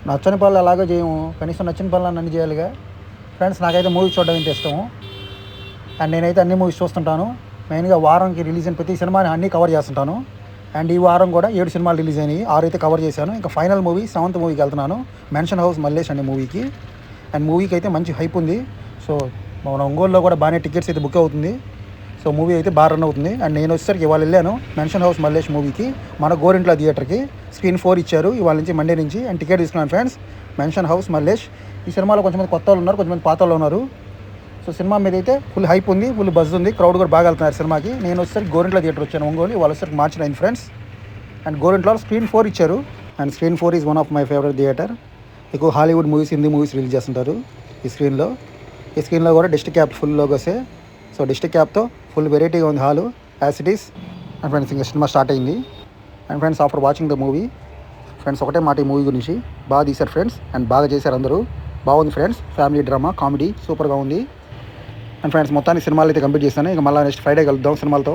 నచ్చని పనులు ఎలాగో చేయము, కనీసం నచ్చిన పనులు అన్నీ చేయాలిగా. ఫ్రెండ్స్, నాకైతే మూవీ చూడడం అంటే ఇష్టము. అండ్ నేనైతే అన్ని మూవీస్ చూస్తుంటాను. మెయిన్గా వారానికి రిలీజ్ అయిన ప్రతి సినిమాని అన్నీ కవర్ చేస్తుంటాను. అండ్ ఈ వారం కూడా 7 సినిమాలు రిలీజ్ అయినాయి, 6 అయితే కవర్ చేశాను. ఇంకా ఫైనల్ మూవీ 7th మూవీకి వెళ్తున్నాను, మెన్షన్ హౌస్ మల్లేష్ అనే మూవీకి. అండ్ మూవీకి అయితే మంచి హైప్ ఉంది. సో మన ఒంగోలులో కూడా బాగానే టికెట్స్ అయితే బుక్ అవుతుంది. సో మూవీ అయితే బాగా రన్ అవుతుంది. అండ్ నేను వచ్చేసరికి ఇవాళ వెళ్ళాను మెన్షన్ హౌస్ మల్లేష్ మూవీకి, మన గోరింట్ల థియేటర్కి. స్క్రీన్ 4 ఇచ్చారు ఇవాళ నుంచి, మండే నుంచి. అండ్ టికెట్ తీసుకున్నాను ఫ్రెండ్స్. Mansion house Mallesh. ఈ సినిమాలో కొంచెంమంది కొత్త వాళ్ళు ఉన్నారు, కొంచెంమంది పాత వాళ్ళు ఉన్నారు. సో సినిమా మీద అయితే ఫుల్ హైప్ ఉంది, ఫుల్ బజ్ ఉంది, క్రౌడ్ కూడా బాగా వెళ్తున్నారు సినిమాకి. నేను వచ్చేసరికి గోరింట్ల థియేటర్ వచ్చాను ఒంగోలు, వాళ్ళు వచ్చేసరికి మార్చి 9 ఫ్రెండ్స్. అండ్ గోరింట్లో స్క్రీన్ 4 ఇచ్చారు. And screen 4 is one of my favourite theatre. ఎక్కువ Hollywood movies, Hindi movies release చేస్తుంటారు ఈ స్క్రీన్లో. ఈ స్క్రీన్లో కూడా డిస్ట్రిక్ట్ క్యాప్ ఫుల్ లోగోసే. సో డిస్ట్రిక్ట్ క్యాప్తో ఫుల్ వెరైటీగా ఉంది హాలు, as it is. And friends, ఇంకా సినిమా స్టార్ట్ అయింది. And friends, after watching the movie, friends ఒకటే మాట ఈ మూవీ గురించి, బాగా తీశారు ఫ్రెండ్స్. అండ్ బాగా చేశారు అందరూ, బాగుంది ఫ్రెండ్స్. ఫ్యామిలీ డ్రామా, కామెడీ సూపర్గా ఉంది. అండ్ ఫ్రెండ్స్, మొత్తానికి సినిమాలు అయితే కంప్లీట్ చేశాను. ఇక మళ్ళీ నెక్స్ట్ ఫ్రైడే కలుద్దాం సినిమాలతో.